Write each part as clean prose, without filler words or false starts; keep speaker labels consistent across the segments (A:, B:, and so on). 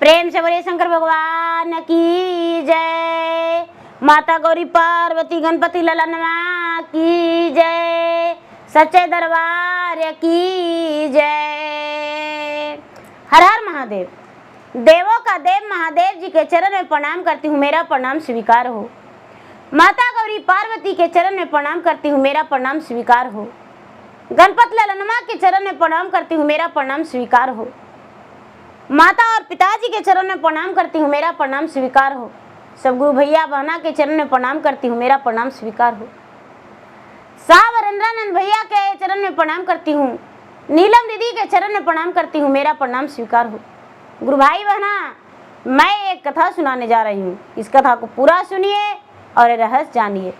A: प्रेम से बोले शंकर भगवान की जय। माता गौरी पार्वती गणपति ललनवा की जय। सच्चे दरबार की जय। हर हर महादेव। देवों का देव महादेव जी के चरण में प्रणाम करती हूँ, मेरा प्रणाम स्वीकार हो। माता गौरी पार्वती के चरण में प्रणाम करती हूँ, मेरा प्रणाम स्वीकार हो। गणपति ललनमा के चरण में प्रणाम करती हूँ, मेरा प्रणाम स्वीकार हो। माता और पिताजी के चरण में प्रणाम करती हूँ, मेरा प्रणाम स्वीकार हो। सब गुरु भैया बहना के चरण में प्रणाम करती हूँ, मेरा प्रणाम स्वीकार हो। साहब वरेंद्रानंद भैया के चरण में प्रणाम करती हूँ, नीलम दीदी के चरण में प्रणाम करती हूँ, मेरा प्रणाम स्वीकार हो। गुरु भाई बहना, मैं एक कथा सुनाने जा रही हूँ। इस कथा को पूरा सुनिए और रहस्य जानिए।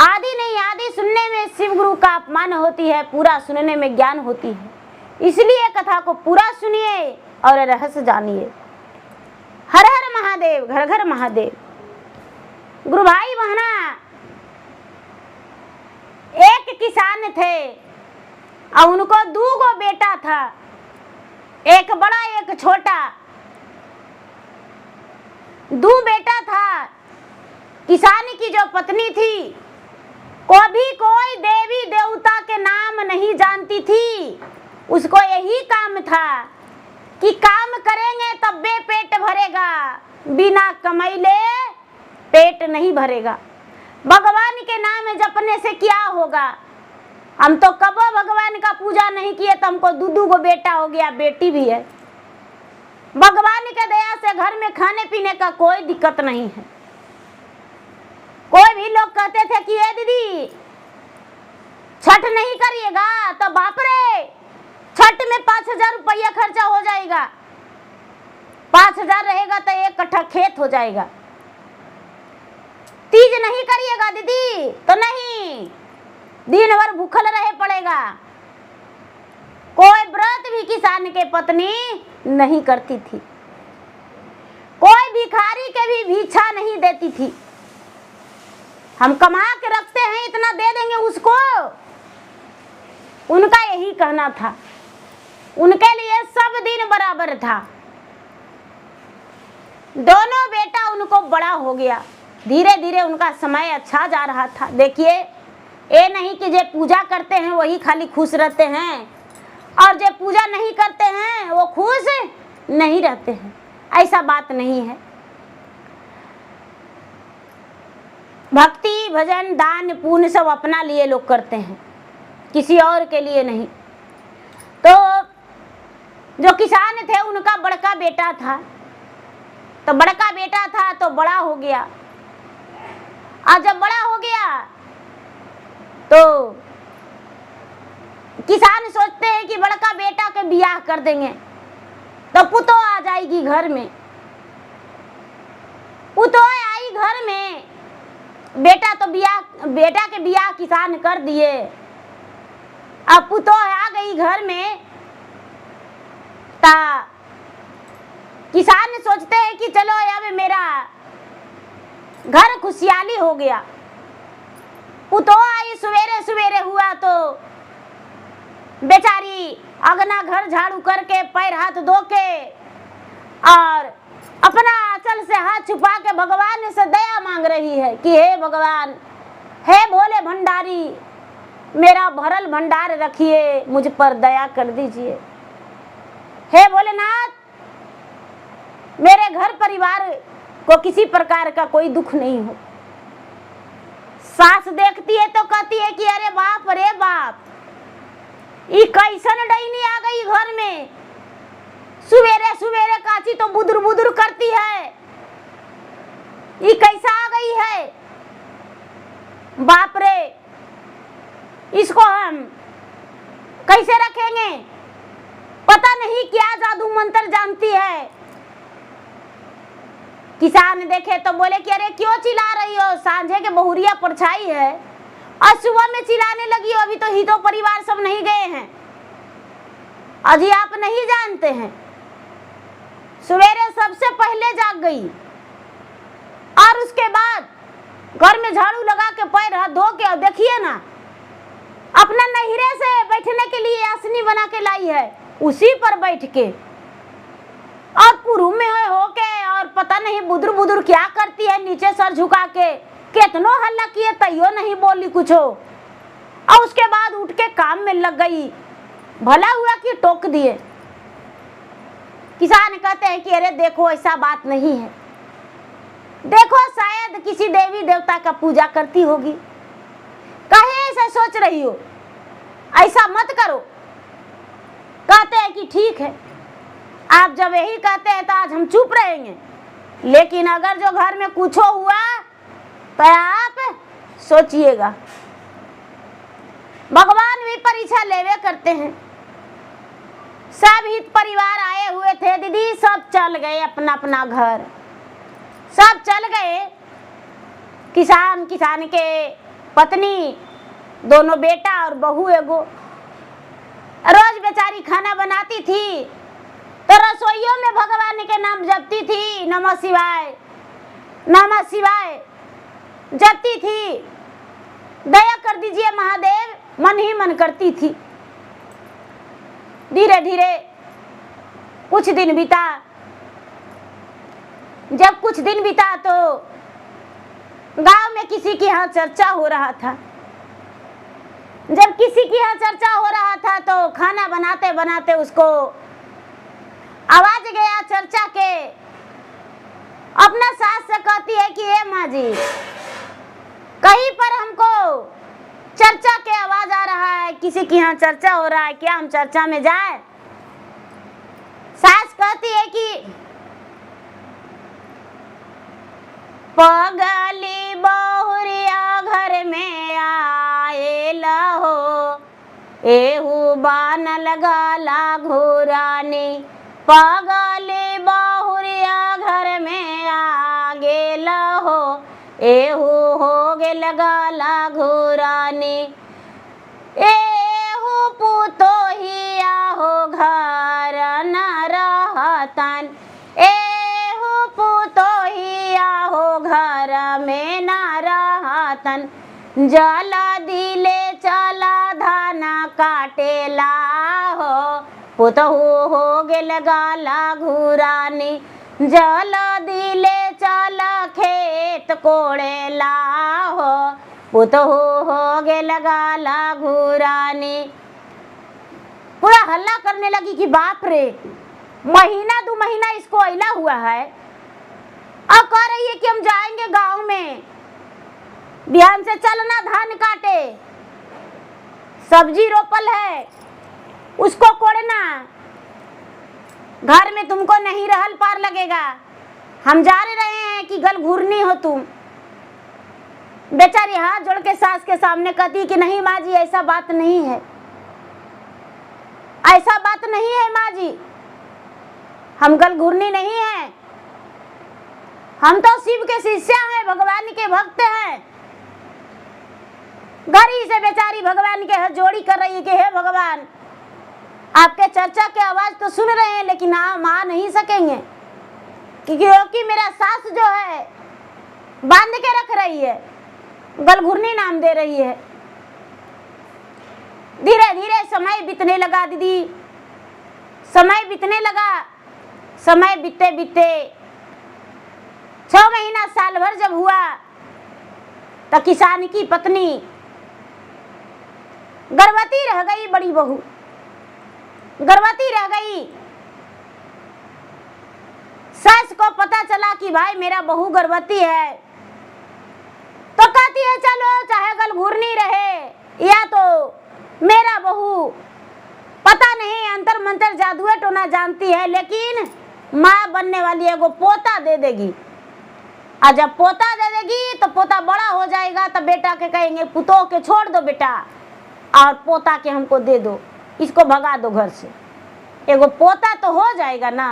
A: आदि नहीं आदि सुनने में शिव गुरु का अपमान होती है, पूरा सुनने में ज्ञान होती है। इसलिए कथा को पूरा सुनिए और रहस्य जानिए। हर हर महादेव, घर घर महादेव। गुरु भाई बहना, एक किसान थे और उनको 2 बेटा था, एक बड़ा एक छोटा। 2 बेटा था। किसान की जो पत्नी थी कभी कोई देवी देवता के नाम नहीं जानती थी। उसको यही काम था कि काम करेंगे तब पेट भरेगा, बिना कमैले पेट नहीं भरेगा। भगवान के नाम जपने से क्या होगा? हम तो कबो भगवान का पूजा नहीं किए तो हमको 2 बेटा हो गया, बेटी भी है। भगवान के दया से घर में खाने पीने का कोई दिक्कत नहीं है। कोई भी लोग कहते थे कि ये दीदी छठ नहीं करिएगा तो बाप रे, छठ में 5,000 रुपया खर्चा हो जाएगा। 5,000 रहेगा तो 1 कट्ठा खेत हो जाएगा। तीज नहीं करिएगा दीदी तो नहीं, दिन भर भूखल रहे पड़ेगा। कोई व्रत भी किसान के पत्नी नहीं करती थी। कोई भिखारी के भी भिक्षा नहीं देती थी। हम कमा के रखते हैं, इतना दे देंगे उसको। उनका यही कहना था। उनके लिए सब दिन बराबर था। दोनों बेटा उनको बड़ा हो गया। धीरे धीरे उनका समय अच्छा जा रहा था। देखिए, ये नहीं कि जो पूजा करते हैं वही खाली खुश रहते हैं और जो पूजा नहीं करते हैं वो खुश नहीं रहते हैं। ऐसा बात नहीं है। भक्ति भजन दान पुण्य सब अपना लिए लोग करते हैं, किसी और के लिए नहीं। तो जो किसान थे उनका बड़का बेटा था, तो बड़का बेटा था तो बड़ा हो गया। और जब बड़ा हो गया तो किसान सोचते हैं कि बड़का बेटा के बियाह कर देंगे तो पुतोह आ जाएगी घर में। पुतोह आई घर में, बेटा के बियाह किसान कर दिए। अब पुतोह आ गई घर में, ता किसान सोचते हैं कि चलो अब मेरा घर खुशहाली हो गया। पुतोह आई, सवेरे सवेरे हुआ तो बेचारी अगना घर झाड़ू करके पैर हाथ धो के और अपना आंचल से हाथ छुपा के भगवान से दया मांग रही है कि हे भगवान, हे भोले भंडारी, मेरा भरल भंडार रखिए, मुझ पर दया कर दीजिए। हे भोलेनाथ, मेरे घर परिवार को किसी प्रकार का कोई दुख नहीं हो। सास देखती है तो कहती है कि अरे बाप रे बाप, ये कैसन डैनी आ गई घर में। सुवेरे सुवेरे काची तो बुदुर बुदुर करती है, ये कैसा आ गई है? बाप रे, इसको हम कैसे रखेंगे? पता नहीं क्या जादू मंत्र जानती है। किसान देखे तो बोले कि अरे क्यों चिल्ला रही हो? सांझे के बहुरिया परछाई है और सुबह में चिल्लाने लगी हो। अभी तो हितो परिवार सब नहीं गए हैं, अजी आप नहीं जानते हैं। सवेरे सबसे पहले जाग गई और उसके बाद घर में झाड़ू लगा के पैर हाथ धो के, और देखिए ना, अपना नहिरे से बैठने के लिए आसनी बना के लाई है, उसी पर बैठ के और पुरु में हो बुदुर बुदुर क्या करती है नीचे सर झुका के, कितनो हल्ला किए तैयो नहीं बोली कुछ हो, और उसके बाद उठ के काम में लग गई। भला हुआ कि टोक दिए। किसान कहते हैं कि अरे देखो ऐसा बात नहीं है, देखो शायद किसी देवी देवता का पूजा करती होगी, कहे ऐसा सोच रही हो, ऐसा मत करो। कहते हैं कि ठीक है, आप जब यही कहते हैं तो आज हम चुप रहेंगे, लेकिन अगर जो घर में कुछ हुआ तो आप सोचिएगा। भगवान भी परीक्षा लेवे करते हैं। सब हित परिवार आए हुए थे दीदी, सब चल गए अपना अपना घर, सब चल गए। किसान के पत्नी, दोनों बेटा और बहू एगो। रोज बेचारी खाना बनाती थी तो रसोइयों में भगवान के नाम जपती थी, नमः शिवाय नमः शिवाय जपती थी। दया कर दीजिए महादेव, मन ही मन करती थी। धीरे धीरे कुछ दिन बीता। जब कुछ दिन बीता तो गांव में किसी के यहाँ चर्चा हो रहा था। जब किसी के यहाँ चर्चा हो रहा था तो खाना बनाते बनाते उसको आवाज गया चर्चा के। अपना सास से कहती है कि हे माँ जी, कहीं पर हमको चर्चा के आवाज आ रहा है, किसी के यहाँ चर्चा हो रहा है, क्या हम चर्चा में जाए? सास कहती है कि पगली बहुरिया घर में आए लहो, एहू बानल गाला घोरानी। पगली बहुरिया घर में आ गेल हो, एहू हो गेल गाला घोरानी। एहू पुतोहिया हो घर न रहतन, एहू पुतोहिया हो घर में न रहतन। जला दिले चला धाना काटेला हो, पुतहू हो गेल गाला घुरानी। जल दिले चल खेत कोड़ेला हो, पुतहू हो गेल गाला घुरानी। पूरा हल्ला करने लगी कि बाप रे, महीना 2 महीना इसको अइला हुआ है, अब कह रही है कि हम जाएंगे गांव में, बिहान से चलना धान काटे, सब्जी रोपल है उसको कोड़ना, घर में तुमको नहीं रहल पार लगेगा, हम जा रहे हैं कि गल घूरनी हो तुम। बेचारी हाथ जोड़ के सास के सामने कहती कि नहीं माँ जी, ऐसा बात नहीं है, ऐसा बात नहीं है माँ जी, हम गल घूरनी नहीं है, हम तो शिव के शिष्या हैं, भगवान के भक्त हैं। गरी से बेचारी भगवान के हाथ जोड़ी कर रही है कि हे भगवान, आपके चर्चा की आवाज तो सुन रहे हैं लेकिन हम आ नहीं सकेंगे, क्योंकि मेरा सास जो है बांध के रख रही है, गलघुरनी नाम दे रही है। धीरे धीरे समय बीतने लगा दीदी, समय बीतने लगा। समय बीते बीते 6 महीना साल भर जब हुआ तो किसान की पत्नी गर्भवती रह गई, बड़ी बहू गर्भवती रह गई। सास को पता चला कि भाई मेरा बहू गर्भवती है, तो कहती है चलो चाहे गलघूरनी रहे या तो मेरा बहू, पता नहीं अंतर मंतर जादुए टोना जानती है, लेकिन माँ बनने वाली है, वो पोता दे देगी। और जब पोता दे देगी तो पोता बड़ा हो जाएगा तो बेटा के कहेंगे पुतोह के छोड़ दो बेटा और पोता के हमको दे दो, इसको भगा दो घर से, एगो पोता तो हो जाएगा ना।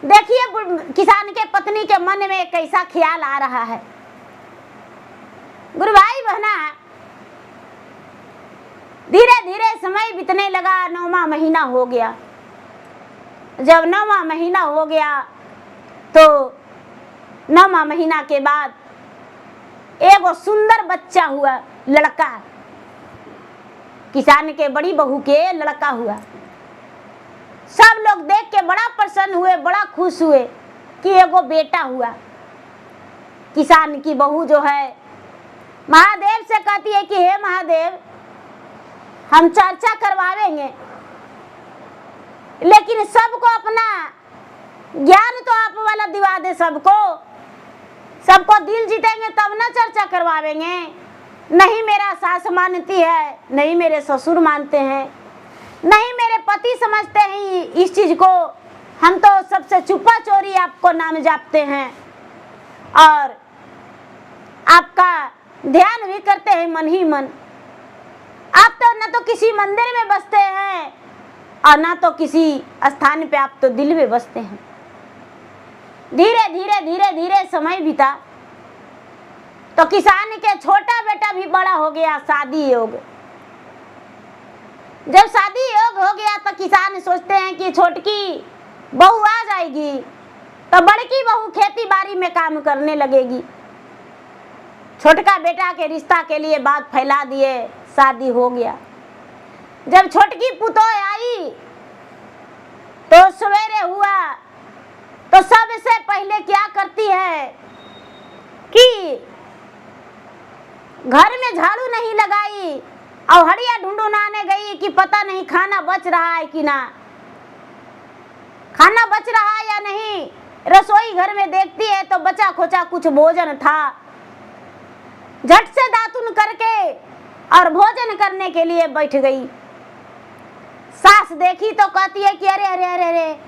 A: देखिए किसान के पत्नी के मन में कैसा ख्याल आ रहा है। गुरु भाई बहना, धीरे धीरे समय बीतने लगा। 9वां महीना हो गया। जब 9वां महीना हो गया तो 9वां महीना के बाद एगो सुंदर बच्चा हुआ, लड़का, किसान के बड़ी बहू के लड़का हुआ। सब लोग देख के बड़ा प्रसन्न हुए, बड़ा खुश हुए। कि एगो बेटा हुआ, किसान की बहू जो है महादेव से कहती है कि हे महादेव, हम चर्चा करवावेंगे, लेकिन सबको अपना ज्ञान तो आप वाला दिवा दे, सबको दिल जीतेंगे तब ना चर्चा करवावेंगे। नहीं मेरा सास मानती है, नहीं मेरे ससुर मानते हैं, नहीं मेरे पति समझते हैं इस चीज को, हम तो सबसे छुपा चोरी आपको नाम जापते हैं और आपका ध्यान भी करते हैं मन ही मन। आप तो न तो किसी मंदिर में बसते हैं और ना तो किसी स्थान पे, आप तो दिल में बसते हैं। धीरे धीरे धीरे धीरे समय बीता तो किसान के छोटा बेटा भी बड़ा हो गया, शादी योग। जब शादी योग हो गया तो किसान सोचते हैं कि छोटकी बहू आ जाएगी तो बड़की बहू खेती बाड़ी में काम करने लगेगी। छोटका बेटा के रिश्ता के लिए बात फैला दिए, शादी हो गया। जब छोटकी पुतोह आई तो सवेरे हुआ तो सबसे पहले क्या करती है कि घर में झाड़ू नहीं लगाई और हड़िया ढूंढने गई कि पता नहीं खाना बच रहा है कि ना, खाना बच रहा है या नहीं। रसोई घर में देखती है तो बचा खोचा कुछ भोजन था। झट से दातुन करके और भोजन करने के लिए बैठ गई। सास देखी तो कहती है कि अरे अरे अरे अरे,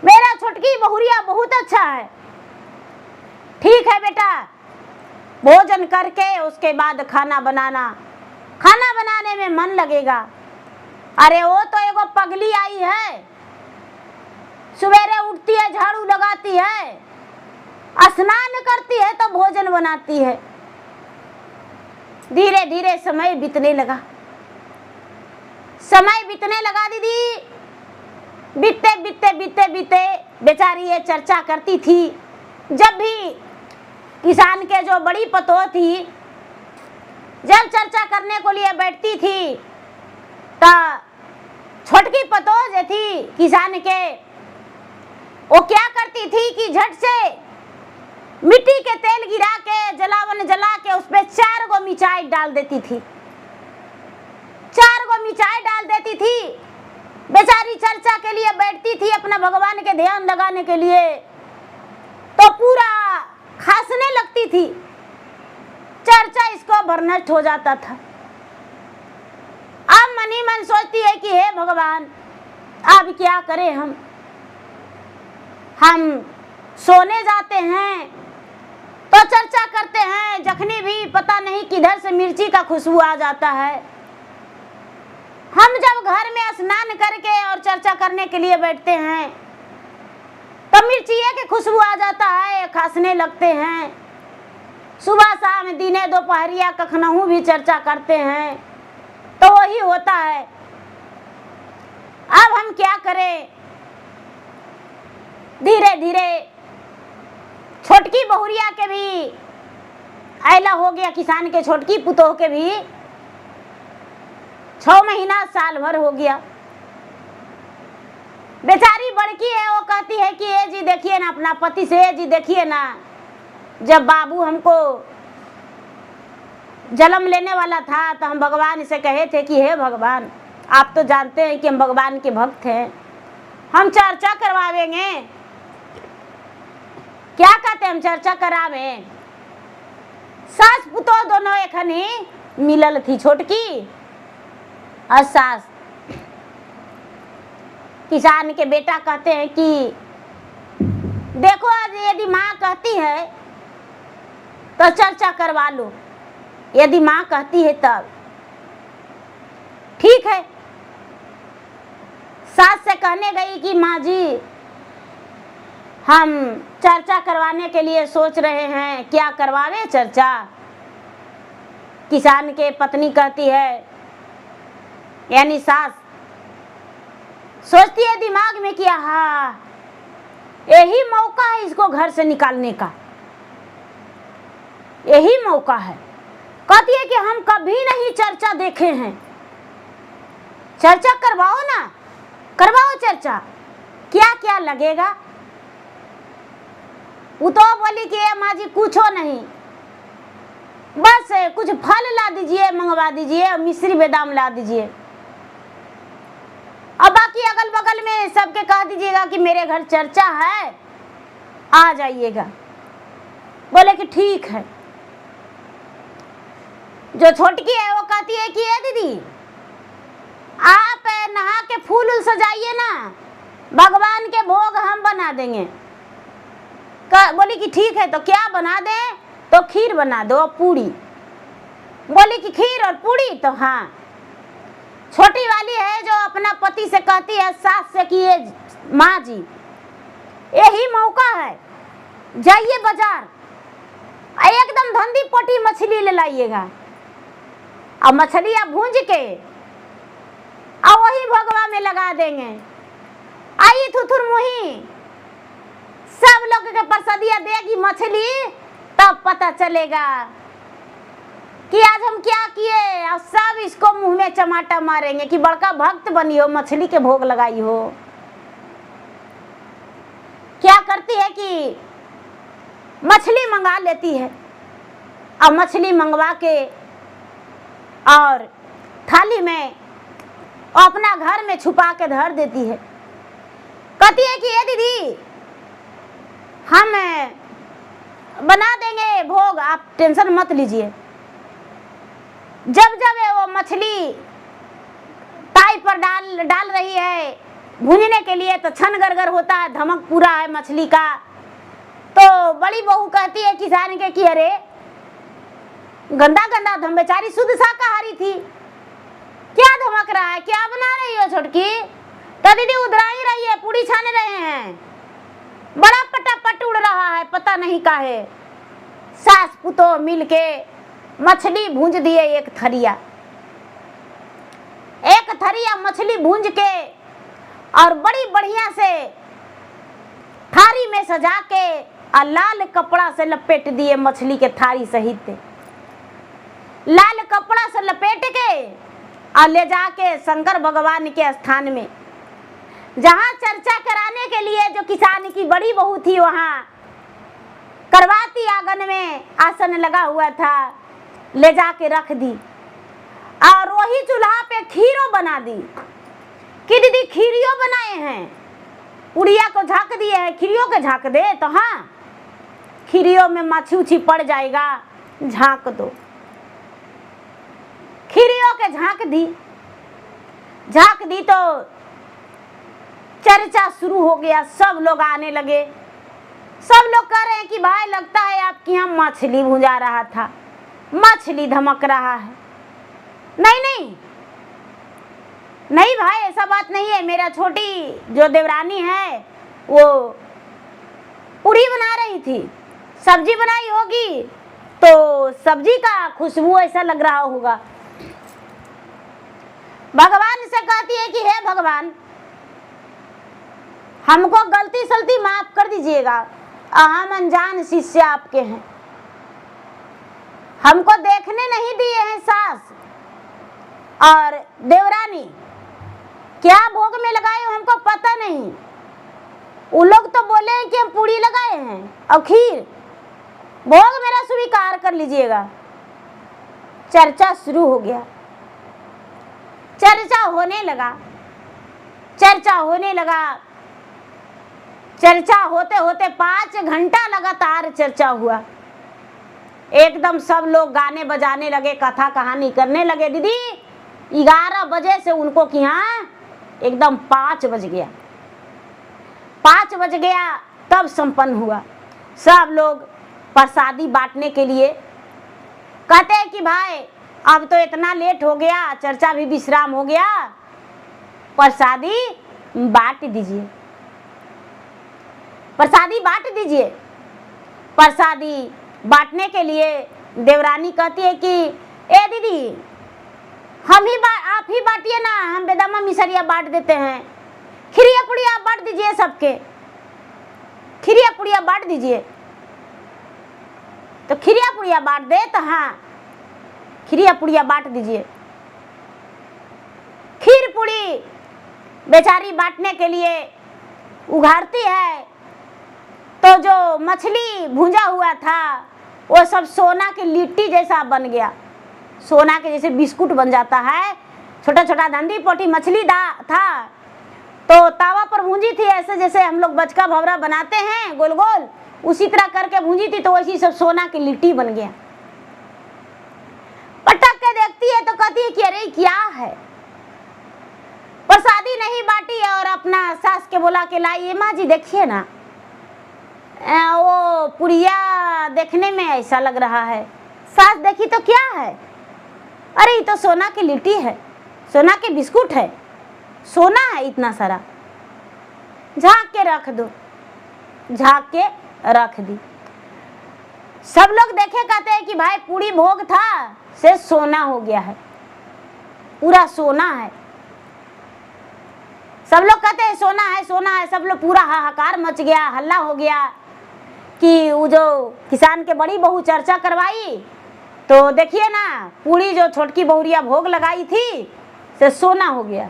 A: मेरा छुटकी बहुरिया बहुत अच्छा है। ठीक है बेटा, भोजन करके उसके बाद खाना बनाना, खाना बनाने में मन लगेगा। अरे वो तो एगो पगली आई है, सवेरे उठती है, झाड़ू लगाती है, स्नान करती है तो भोजन बनाती है। धीरे धीरे समय बीतने लगा, समय बीतने लगा दीदी। बीतते बीतते बीतते बीतते बेचारी ये चर्चा करती थी। जब भी किसान के जो बड़ी पतोह थी, जब चर्चा करने को लिए बैठती थी तो छोटकी पतोह जो थी किसान के, वो क्या करती थी कि झट से मिट्टी के तेल गिरा के जलावन जला के उस पे 4 गो मिर्चाई डाल देती थी, 4 गो मिर्चाई डाल देती थी। बेचारी चर्चा के लिए बैठती थी अपना भगवान के ध्यान लगाने के लिए, तो पूरा खांसने लगती थी। चर्चा इसको बर्नष्ट हो जाता था। अब मन ही मन सोचती है कि हे भगवान, अब क्या करें हम सोने जाते हैं तो चर्चा करते हैं, जखनी भी पता नहीं किधर से मिर्ची का खुशबू आ जाता है। हम जब घर में स्नान करके और चर्चा करने के लिए बैठते हैं तो मिर्चिया के खुशबू आ जाता है, खांसने लगते हैं। सुबह शाम दिने दोपहरिया कखनहू भी चर्चा करते हैं तो वही होता है। अब हम क्या करें? धीरे धीरे छोटकी बहुरिया के भी ऐला हो गया, किसान के छोटकी पुतोह के भी 6 महीना साल भर हो गया। बेचारी बड़की है, वो कहती है कि ये जी देखिए ना अपना पति से, ये जी देखिए ना, जब बाबू हमको जन्म लेने वाला था तो हम भगवान से कहे थे कि हे भगवान, आप तो जानते हैं कि हम भगवान के भक्त हैं, हम चर्चा करवावेंगे। क्या कहते हैं, हम चर्चा करावें। सास पुतोह दोनों एखनी मिलल थी, छोटकी और सास। किसान के बेटा कहते हैं कि देखो आज यदि माँ कहती है तो चर्चा करवा लो, यदि माँ कहती है तब ठीक है। सास से कहने गई कि माँ जी, हम चर्चा करवाने के लिए सोच रहे हैं, क्या करवावे चर्चा। किसान के पत्नी कहती है, यानी सास सोचती है दिमाग में कि हाँ, यही मौका है इसको घर से निकालने का, यही मौका है। कहती है कि हम कभी नहीं चर्चा देखे हैं, चर्चा करवाओ ना, करवाओ चर्चा, क्या क्या लगेगा। वो तो बोली कि ये माँ जी कुछ हो नहीं, बस कुछ फल ला दीजिए, मंगवा दीजिए, मिश्री बादाम ला दीजिए। अब बाकी अगल बगल में सबके कह दीजिएगा कि मेरे घर चर्चा है, आ जाइएगा। बोले कि ठीक है। जो छोटकी है वो कहती है कि ये दीदी आप नहा के फूल सजाइए ना, भगवान के भोग हम बना देंगे। बोली कि ठीक है, तो क्या बना दें? तो खीर बना दो, पूड़ी। बोली कि खीर और पूड़ी, तो हाँ। छोटी वाली है जो अपना पति से कहती है, सास से, कि ये माँ जी यही मौका है, जाइए बाजार, एकदम धंधी पोटी मछली ले लाइएगा, और मछलियाँ भूंज के और वही भगवा में लगा देंगे। आई थुथुर मुही सब लोग के प्रसादिया देगी मछली, तब पता चलेगा कि आज हम क्या किए, और सब इसको मुंह में चमाटा मारेंगे कि बड़का भक्त बनी हो, मछली के भोग लगाई हो। क्या करती है कि मछली मंगा लेती है, और मछली मंगवा के और थाली में अपना घर में छुपा के धर देती है। कहती है कि ये दीदी हम बना देंगे भोग, आप टेंशन मत लीजिए। जब जब वो मछली ताई पर डाल रही है भूनने के लिए, तो छन गरगर होता है, धमक पूरा है मछली का। तो बड़ी बहू कहती है किसान के कि अरे गंदा गंदा धम, बेचारी शुद्ध शाकाहारी थी, क्या धमक रहा है, क्या बना रही हो छोटकी? तो दीदी उधरा ही रही है, पूड़ी छान रहे हैं, बड़ा पटापट उड़ रहा है, पता नहीं काहे। सास पुतो मिल के मछली भूंज दिए, एक थरिया मछली भूंज के, और बड़ी बढ़िया से थारी में सजा के और लाल कपड़ा से लपेट दिए मछली के थारी सहित। लाल कपड़ा से लपेट के और ले जाके शंकर भगवान के स्थान में, जहाँ चर्चा कराने के लिए जो किसान की बड़ी बहू थी, वहाँ करवाती आंगन में आसन लगा हुआ था, ले जाके रख दी। और वही चूल्हा पे खीरो बना दी कि दीदी खीरियो बनाए हैं, उड़िया को झाँक दिए हैं, खीरियो के झाँक दे, तो हाँ खीरियो में माछी उछी पड़ जाएगा, झाँक दो। खीरियों के झाँक दी तो चर्चा शुरू हो गया, सब लोग आने लगे। सब लोग कह रहे हैं कि भाई लगता है आपके यहाँ मछली भुंजा रहा था, मछली धमक रहा है। नहीं भाई, ऐसा बात नहीं है। मेरा छोटी जो देवरानी है वो पूरी बना रही थी, सब्जी बनाई होगी, तो सब्जी का खुशबू ऐसा लग रहा होगा। भगवान से कहती है कि हे भगवान, हमको गलती सलती माफ कर दीजिएगा, हम अनजान शिष्य आपके हैं, हमको देखने नहीं दिए हैं सास और देवरानी, क्या भोग में लगाए हो हमको पता नहीं। वो लोग तो बोले हैं कि हम पूड़ी लगाए हैं और खीर, भोग मेरा स्वीकार कर लीजिएगा। चर्चा शुरू हो गया, चर्चा होने लगा। चर्चा होते होते 5 घंटा लगातार चर्चा हुआ। एकदम सब लोग गाने बजाने लगे, कथा कहानी करने लगे। दीदी 11 बजे से उनको कि हाँ एकदम 5 बज गया। 5 बज गया तब संपन्न हुआ। सब लोग प्रसादी बांटने के लिए कहते हैं कि भाई अब तो इतना लेट हो गया, चर्चा भी विश्राम हो गया, प्रसादी बांट दीजिए, प्रसादी बांट दीजिए। प्रसादी बांटने के लिए देवरानी कहती है कि ए दीदी आप ही बांटिए ना, हम बेदामा मिसरिया बांट देते हैं, खिरिया पुड़िया बांट दीजिए, सबके खिरिया पुड़िया बांट दीजिए। तो खिरिया पुड़िया बांट दे, तो हाँ खिरिया पुड़िया बांट दीजिए। खीर पुड़ी बेचारी बांटने के लिए उघाड़ती है, तो जो जो मछली भूंजा हुआ था वो सब सोना की लिट्टी जैसा बन गया। सोना के जैसे बिस्कुट बन जाता है, छोटा छोटा धंधी पोटी मछली था, तो तावा पर भूंजी थी, ऐसे जैसे हम लोग बचका भवरा बनाते हैं गोल गोल, उसी तरह करके भूंजी थी, तो वैसी सब सोना की लिट्टी बन गया। पटक के देखती है तो कहती है कि अरे क्या है। प्रसादी नहीं बांटी और अपना सास के बोला के लाई, माँ जी देखिए ना वो पुड़िया देखने में ऐसा लग रहा है। सास देखी तो क्या है, अरे ये तो सोना की लिट्टी है, सोना के बिस्कुट है, सोना है इतना सारा, झाँक के रख दो। झाँक के रख दी। सब लोग देखे कहते हैं कि भाई पूरी भोग था से सोना हो गया है, पूरा सोना है। सब लोग कहते हैं सोना है सोना है, सब लोग पूरा हाहाकार मच गया, हल्ला हो गया कि वो जो किसान के बड़ी बहू चर्चा करवाई तो देखिए ना पूरी जो छोटकी बहुरिया भोग लगाई थी से सोना हो गया।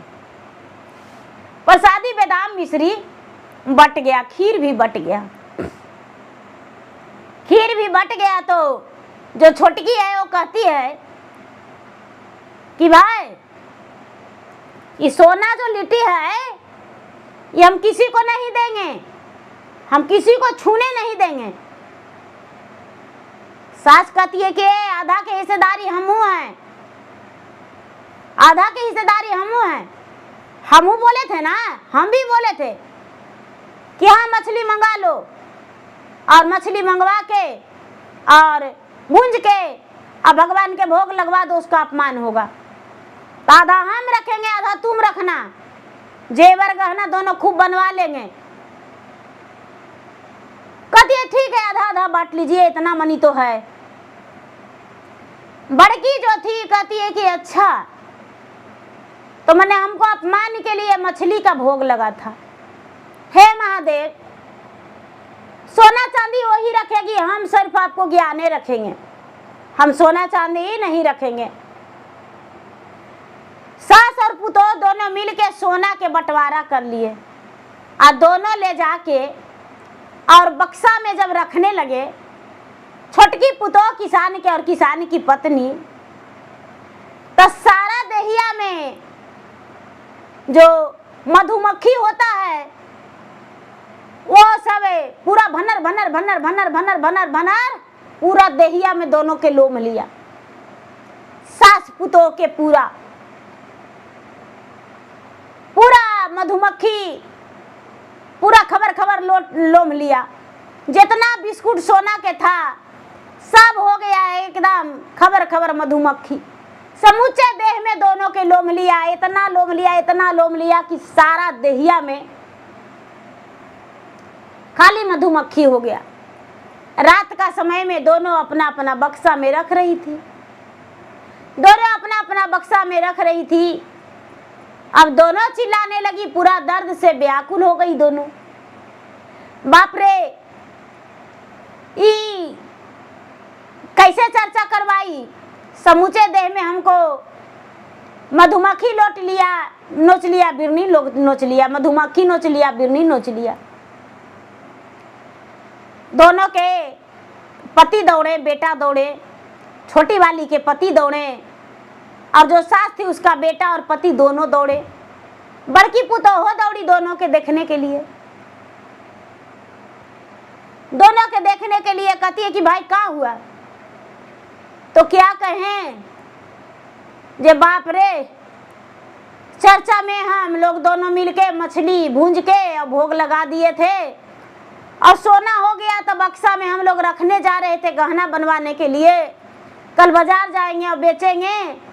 A: प्रसादी बेदाम मिश्री बट गया, खीर भी बट गया। खीर भी बट गया तो जो छोटकी है वो कहती है कि भाई ये सोना जो लिट्टी है ये हम किसी को नहीं देंगे, हम किसी को छूने नहीं देंगे। सास कहती है कि आधा के हिस्सेदारी हमू हैं, आधा के हिस्सेदारी हमू हैं। हमू बोले थे ना, हम भी बोले थे कि हाँ मछली मंगा लो, और मछली मंगवा के और भूंज के अब भगवान के भोग लगवा दो, उसका अपमान होगा। तो आधा हम रखेंगे आधा तुम रखना, जेवर गहना दोनों खूब बनवा लेंगे। कहती है ठीक है आधा आधा बांट लीजिए, इतना मनी तो है। बड़की जो थी कहती है कि अच्छा तो मैंने हमको अपमान के लिए मछली का भोग लगा था। हे महादेव, सोना चांदी वही रखेगी, हम सिर्फ आपको ज्ञाने रखेंगे, हम सोना चांदी ही नहीं रखेंगे। सास और पुतोह दोनों मिलके सोना के बंटवारा कर लिए और दोनों ले जाके और बक्सा में जब रखने लगे, छोटकी पुतोह किसान के और किसान की पत्नी, तो सारा दहिया में जो मधुमक्खी होता है वो सब पूरा भनर भनर भनर भनर भनर भनर भनर पूरा दहिया में दोनों के लोम लिया। सास पुतोह के पूरा पूरा मधुमक्खी पूरा खबर खबर लोम लिया। जितना बिस्कुट सोना के था सब हो गया एकदम खबर खबर मधुमक्खी। समूचे देह में दोनों के लोम लिया, इतना लोम लिया, इतना लोम लिया कि सारा दहिया में खाली मधुमक्खी हो गया। रात का समय में दोनों अपना अपना बक्सा में रख रही थी, दोनों अपना अपना बक्सा में रख रही थी। अब दोनों चिल्लाने लगी, पूरा दर्द से व्याकुल हो गई दोनों। बाप रे, ई कैसे चर्चा करवाई, समूचे देह में हमको मधुमक्खी लौट लिया, नोच लिया, बिरनी नोच लिया, मधुमक्खी नोच लिया, बिरनी नोच लिया। दोनों के पति दौड़े, बेटा दौड़े, छोटी वाली के पति दौड़े और जो सास थी उसका बेटा और पति दोनों दौड़े। बड़की पुतोह दौड़ी दोनों के देखने के लिए, दोनों के देखने के लिए। कहती है कि भाई क्या हुआ, तो क्या कहें जे बाप रे, चर्चा में हम लोग दोनों मिलके मछली भूंज के और भोग लगा दिए थे और सोना हो गया, तो बक्सा में हम लोग रखने जा रहे थे गहना बनवाने के लिए, कल बाजार जाएंगे और बेचेंगे।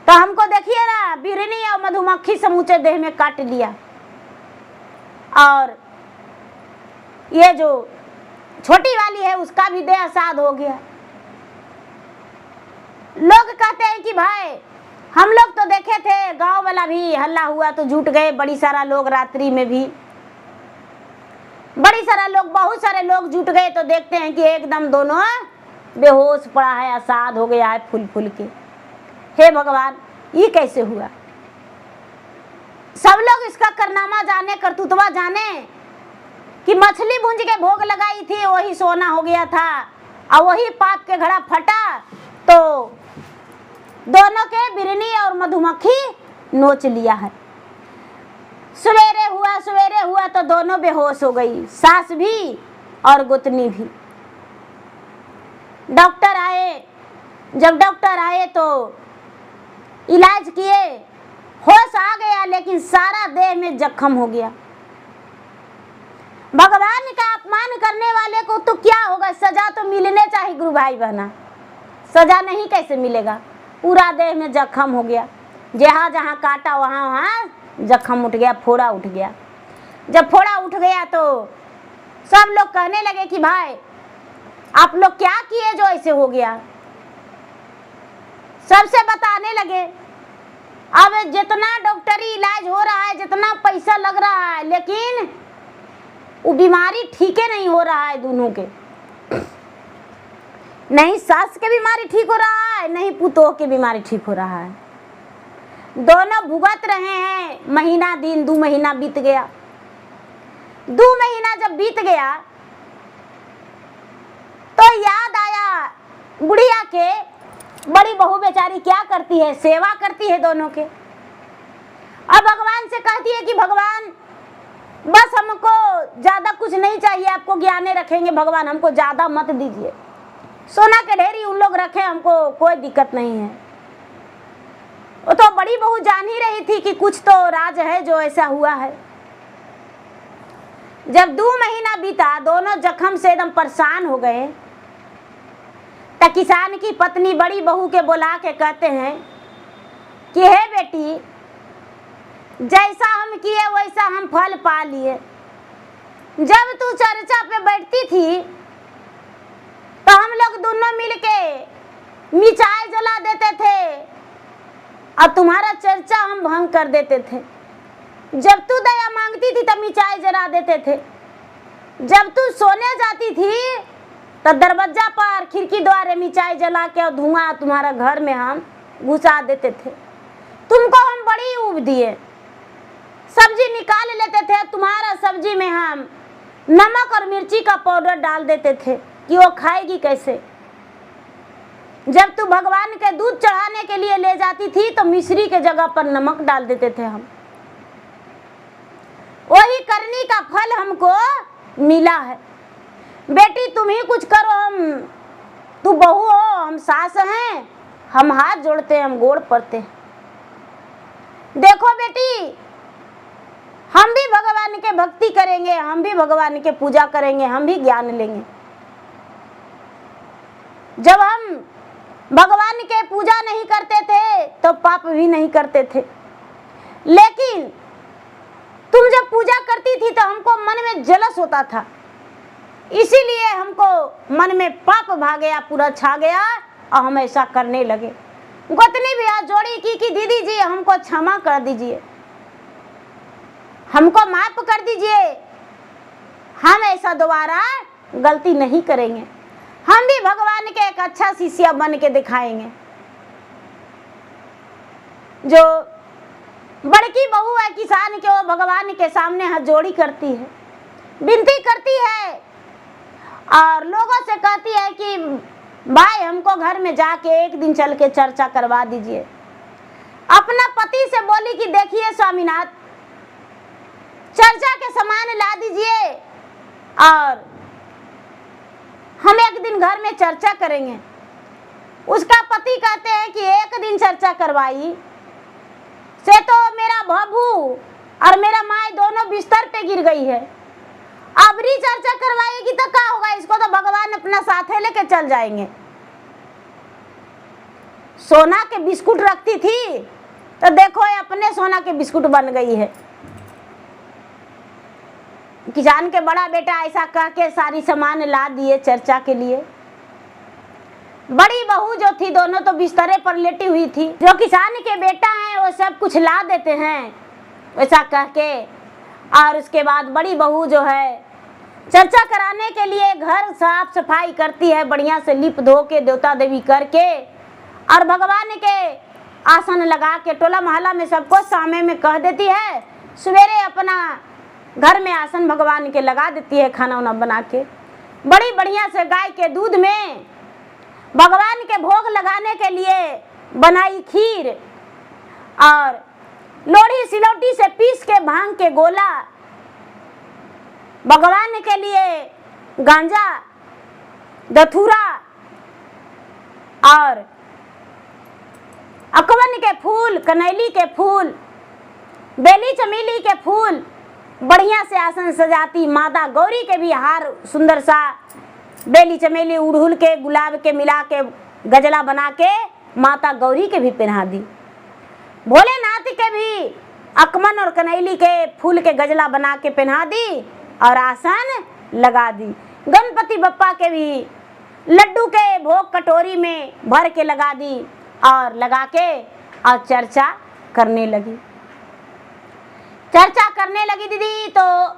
A: तो हमको देखिए ना बिरनी और मधुमक्खी समूचे देह में काट लिया और ये जो छोटी वाली है उसका भी देह साध हो गया। लोग कहते हैं कि भाई हम लोग तो देखे थे, गांव वाला भी हल्ला हुआ तो जुट गए, बड़ी सारा लोग, रात्रि में भी बड़ी सारा लोग, बहुत सारे लोग जुट गए तो देखते हैं कि एकदम दोनों बेहोश पड़ा है, असाध हो गया है फूल फूल के। हे भगवान, ये कैसे हुआ। सब लोग इसका करनामा जाने, करतूतवा जाने, कि मछली भूंज के भोग लगाई थी वही सोना हो गया था, और वही पाप के घड़ा फटा तो दोनों के बिरनी और मधुमक्खी नोच लिया है। सवेरे हुआ तो दोनों बेहोश हो गई, सास भी और गुतनी भी। डॉक्टर आए, जब डॉक्टर आए तो इलाज किए, होश आ गया, लेकिन सारा देह में जख्म हो गया। भगवान का अपमान करने वाले को तो क्या होगा, सजा तो मिलने चाहिए गुरु भाई बहना, सजा नहीं कैसे मिलेगा। पूरा देह में जख्म हो गया, जहाँ जहाँ काटा वहाँ वहाँ जख्म उठ गया, फोड़ा उठ गया। जब फोड़ा उठ गया तो सब लोग कहने लगे कि भाई आप लोग क्या किए जो ऐसे हो गया। सबसे बताने लगे। अब जितना डॉक्टरी इलाज हो रहा है, जितना पैसा लग रहा है, लेकिन वो बीमारी ठीक नहीं हो रहा है दोनों के। नहीं सास के बीमारी ठीक हो रहा है, नहीं पुतोह के बीमारी ठीक हो रहा है। दोनों भुगत रहे हैं। महीना दिन 2 महीना बीत गया। 2 महीना जब बीत गया तो याद आया बुढ़िया के, बड़ी बहू बेचारी क्या करती है, सेवा करती है दोनों के। अब भगवान से कहती है कि भगवान बस हमको ज्यादा कुछ नहीं चाहिए, आपको ज्ञाने रखेंगे भगवान, हमको ज्यादा मत दीजिए, सोना के ढेरी उन लोग रखे, हमको कोई दिक्कत नहीं है। वो तो बड़ी बहू जान ही रही थी कि कुछ तो राज है जो ऐसा हुआ है। जब 2 महीना बीता, दोनों जख्म से एकदम परेशान हो गए, तो किसान की पत्नी बड़ी बहू के बुला के कहते हैं कि हे बेटी, जैसा हम किए वैसा हम फल पा लिए। जब तू चर्चा पे बैठती थी तो हम लोग दोनों मिलके मिठाई जला देते थे और तुम्हारा चर्चा हम भंग कर देते थे। जब तू दया मांगती थी तब मिठाई जला देते थे। जब तू सोने जाती थी तो दरवाजा पर खिड़की द्वारे मिठाई जला के और धुआं तुम्हारा घर में हम घुसा देते थे। तुमको हम बड़ी ऊब दिए, सब्जी निकाल लेते थे, तुम्हारा सब्जी में हम नमक और मिर्ची का पाउडर डाल देते थे कि वो खाएगी कैसे। जब तू भगवान के दूध चढ़ाने के लिए ले जाती थी तो मिश्री के जगह पर नमक डाल देते थे हम। वही करनी का फल हमको मिला है। बेटी तुम ही कुछ करो, हम तू बहू हो, हम सास हैं, हम हाथ जोड़ते हैं, हम गोड़ पड़ते हैं। देखो बेटी, हम भी भगवान के भक्ति करेंगे, हम भी भगवान के पूजा करेंगे, हम भी ज्ञान लेंगे। जब हम भगवान के पूजा नहीं करते थे तो पाप भी नहीं करते थे, लेकिन तुम जब पूजा करती थी तो हमको मन में जलस होता था, इसीलिए हमको मन में पाप भाग गया, पूरा छा गया और हम ऐसा करने लगे। गोतनी भी हाथ जोड़ी कि दीदी जी हमको क्षमा कर दीजिए, हमको माफ कर दीजिए, हम ऐसा दोबारा गलती नहीं करेंगे, हम भी भगवान के एक अच्छा शिष्य बन के दिखाएंगे। जो बड़की बहू है किसान के, वो भगवान के सामने हाथ जोड़ी करती है, विनती करती है और लोगों से कहती है कि भाई हमको घर में जाके एक दिन चल के चर्चा करवा दीजिए। अपना पति से बोली कि देखिए स्वामीनाथ, चर्चा के सामान ला दीजिए और हम एक दिन घर में चर्चा करेंगे। उसका पति कहते हैं कि एक दिन चर्चा करवाई से तो मेरा बहू और मेरा माई दोनों बिस्तर पे गिर गई है, अब री चर्चा करवाएगी तो क्या होगा, इसको तो भगवान अपना साथे लेके चल जाएंगे। सोना के बिस्कुट रखती थी तो देखो ये अपने सोना के बिस्कुट बन गई है। किसान के बड़ा बेटा ऐसा कह के सारी सामान ला दिए चर्चा के लिए। बड़ी बहू जो थी दोनों तो बिस्तरे पर लेटी हुई थी। जो किसान के बेटा हैं वो सब कुछ ला देते हैं वैसा कह के, और उसके बाद बड़ी बहू जो है चर्चा कराने के लिए घर साफ सफाई करती है, बढ़िया से लिप धो के देवता देवी करके, और भगवान के आसन लगा के टोला मोहल्ला में सबको सामे में कह देती है। सवेरे अपना घर में आसन भगवान के लगा देती है खाना वाना बना के। बड़ी बढ़िया से गाय के दूध में भगवान के भोग लगाने के लिए बनाई खीर और लोढ़ी सिलौटी से पीस के भांग के गोला, भगवान के लिए गांजा, धतूरा और अकवन के फूल, कनैली के फूल, बेली चमेली के फूल बढ़िया से आसन सजाती। माता गौरी के भी हार सुंदर सा बेली चमेली उड़हुल के गुलाब के मिला के गजला बना के माता गौरी के भी पहना दी। भोलेनाथ के भी अकमन और कनैली के फूल के गजला बना के पहना दी और आसन लगा दी। गणपति बप्पा के भी लड्डू के भोग कटोरी में भर के लगा दी और लगा के और चर्चा करने लगी। चर्चा करने लगी दीदी, तो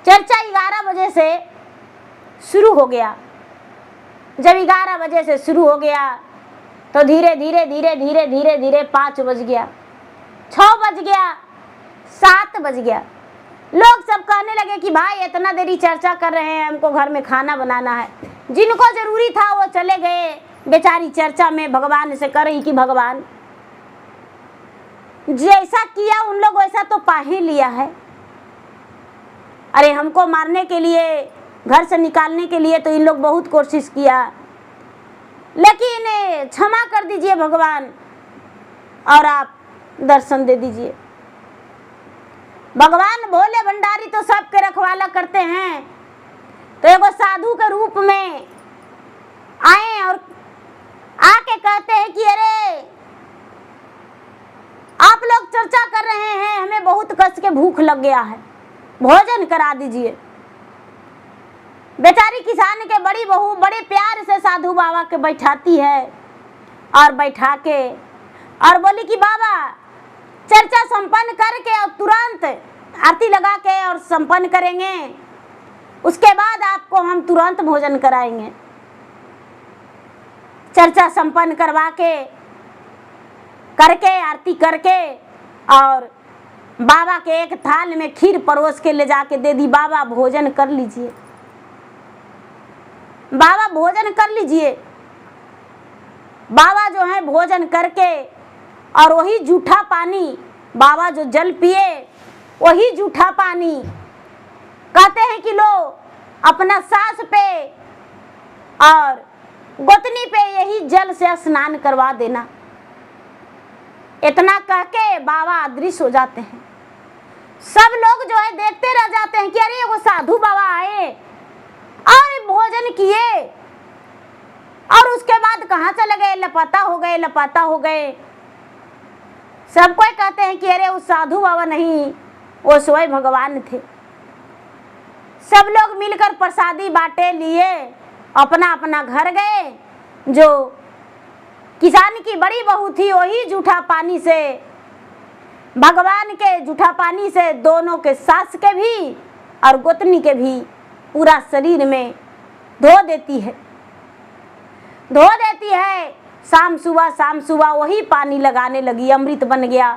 A: चर्चा 11 बजे से शुरू हो गया। जब 11 बजे से शुरू हो गया तो धीरे धीरे धीरे धीरे धीरे धीरे 5 बज गया, 6 बज गया, 7 बज गया। लोग सब कहने लगे कि भाई इतना देरी चर्चा कर रहे हैं, हमको घर में खाना बनाना है। जिनको जरूरी था वो चले गए बेचारी चर्चा में, भगवान से कर रही कि भगवान जैसा किया उन लोग वैसा तो पा ही लिया है। अरे हमको मारने के लिए, घर से निकालने के लिए तो इन लोग बहुत कोशिश किया, लेकिन क्षमा कर दीजिए भगवान और आप दर्शन दे दीजिए। भगवान भोले भंडारी तो सबके रखवाला करते हैं, तो एगो साधु के रूप में आए और आके कहते हैं कि अरे आप लोग चर्चा कर रहे हैं, हमें बहुत कष्ट के भूख लग गया है, भोजन करा दीजिए। बेचारी किसान के बड़ी बहू बड़े प्यार से साधु बाबा के बैठाती है और बैठा के और बोली कि बाबा चर्चा संपन्न करके और तुरंत आरती लगा के और संपन्न करेंगे, उसके बाद आपको हम तुरंत भोजन कराएंगे। चर्चा संपन्न करवा के करके आरती करके और बाबा के एक थाल में खीर परोस के ले जाके दे दी। बाबा भोजन कर लीजिए, बाबा भोजन कर लीजिए। बाबा जो है भोजन करके और वही जूठा पानी, बाबा जो जल पिए वही जूठा पानी, कहते हैं कि लो अपना सास पे और गोतनी पे यही जल से स्नान करवा देना। इतना कह के बाबा अदृश्य हो जाते हैं। सब लोग जो है देखते रह जाते हैं कि अरे वो साधु बाबा आए और भोजन किए और उसके बाद कहाँ चले गए, लापता हो गए, लापता हो गए। सब कोई कहते हैं कि अरे वो साधु बाबा नहीं, वो स्वयं भगवान थे। सब लोग मिलकर प्रसादी बांटे लिए, अपना अपना घर गए। जो किसान की बड़ी बहू थी वही जूठा पानी से, भगवान के जूठा पानी से दोनों के सास के भी और गोतनी के भी पूरा शरीर में धो देती है, धो देती है। शाम सुबह वही पानी लगाने लगी। अमृत बन गया,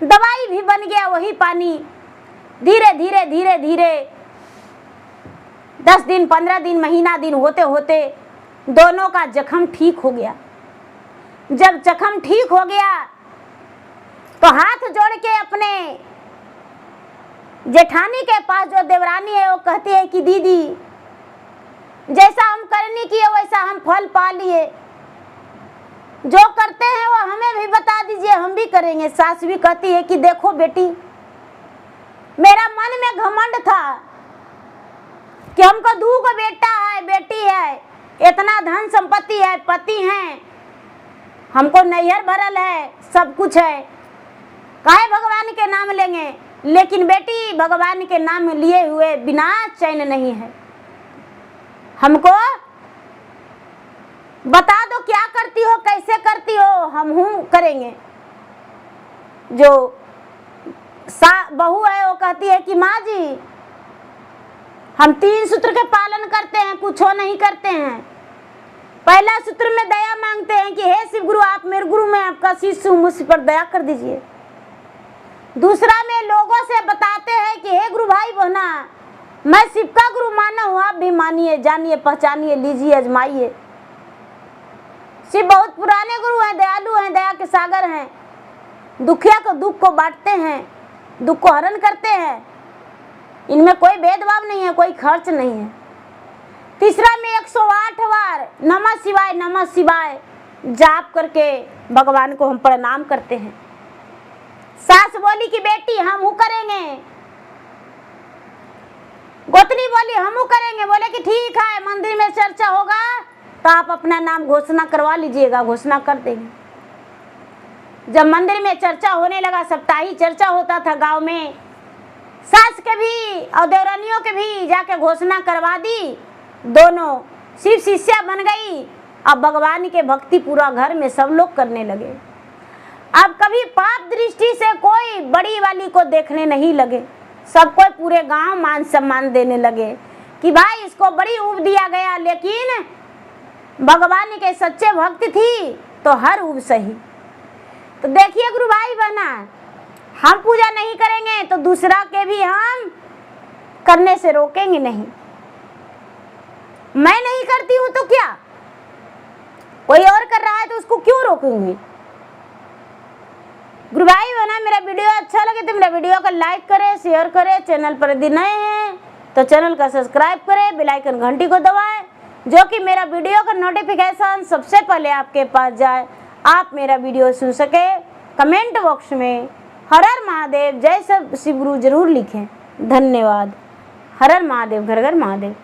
A: दवाई भी बन गया वही पानी। धीरे धीरे धीरे धीरे 10 दिन 15 दिन महीना दिन होते होते दोनों का जख्म ठीक हो गया। जब जख्म ठीक हो गया तो हाथ जोड़ के अपने जेठानी के पास जो देवरानी है वो कहती है कि दीदी जैसा हम करने किए वैसा हम फल पा लिए, जो करते हैं वो हमें भी बता दीजिए, हम भी करेंगे। सास भी कहती है कि देखो बेटी, मेरा मन में घमंड था कि हमको 2 बेटा है, बेटी है, इतना धन संपत्ति है, पति हैं, हमको नैहर भरल है, सब कुछ है, काहे भगवान के नाम लेंगे। लेकिन बेटी भगवान के नाम लिए हुए बिना चैन नहीं है। हमको बता दो क्या करती हो, कैसे करती हो, हम हूँ करेंगे। जो बहू है वो कहती है कि माँ जी हम 3 सूत्र के पालन करते हैं, कुछ नहीं करते हैं। पहला सूत्र में दया मांगते हैं कि हे शिव गुरु आप मेरे गुरु में आपका शिष्य हूँ, मुझ पर दया कर दीजिए। दूसरा में लोगों से बताते हैं कि हे गुरु भाई बहना, मैं शिव का गुरु माना हूँ, आप भी मानिए, जानिए, पहचानिए, लीजिए, आजमाइए। शिव बहुत पुराने गुरु हैं, दयालु हैं, दया के सागर हैं, दुखिया को दुख को बांटते हैं, दुख को हरण करते हैं। इनमें कोई भेदभाव नहीं है, कोई खर्च नहीं है। तीसरा में 108 बार नमः शिवाय जाप करके भगवान को हम प्रणाम करते हैं। सास बोली कि बेटी हम हूँ करेंगे, गोतनी बोली हम करेंगे। बोले कि ठीक है, मंदिर में चर्चा होगा तो आप अपना नाम घोषणा करवा लीजिएगा, घोषणा कर देंगे। जब मंदिर में चर्चा होने लगा, सप्ताही चर्चा होता था गांव में, सास के भी और देवरानियों के भी जाके घोषणा करवा दी। दोनों शिव शिष्या बन गई। अब भगवान के भक्ति पूरा घर में सब लोग करने लगे। अब कभी पाप दृष्टि से कोई बड़ी वाली को देखने नहीं लगे। सब कोई पूरे गांव मान सम्मान देने लगे कि भाई इसको बड़ी ऊब दिया गया, लेकिन भगवान के सच्चे भक्त थी तो हर ऊब सही। तो देखिए गुरु भाई बहना, हम पूजा नहीं करेंगे तो दूसरा के भी हम करने से रोकेंगे नहीं। मैं नहीं करती हूं तो क्या, कोई और कर रहा है तो उसको क्यों रोकूंगी। गुरु भाई बहना, मेरा वीडियो अच्छा लगे तो मेरा वीडियो को लाइक करें, शेयर करें। चैनल पर यदि नए हैं तो चैनल का सब्सक्राइब करें, बेल आइकन घंटी को दबाएं, जो कि मेरा वीडियो का नोटिफिकेशन सबसे पहले आपके पास जाए, आप मेरा वीडियो सुन सके। कमेंट बॉक्स में हर हर महादेव, जय सब शिव गुरु जरूर लिखें। धन्यवाद। हर हर महादेव, घर घर महादेव।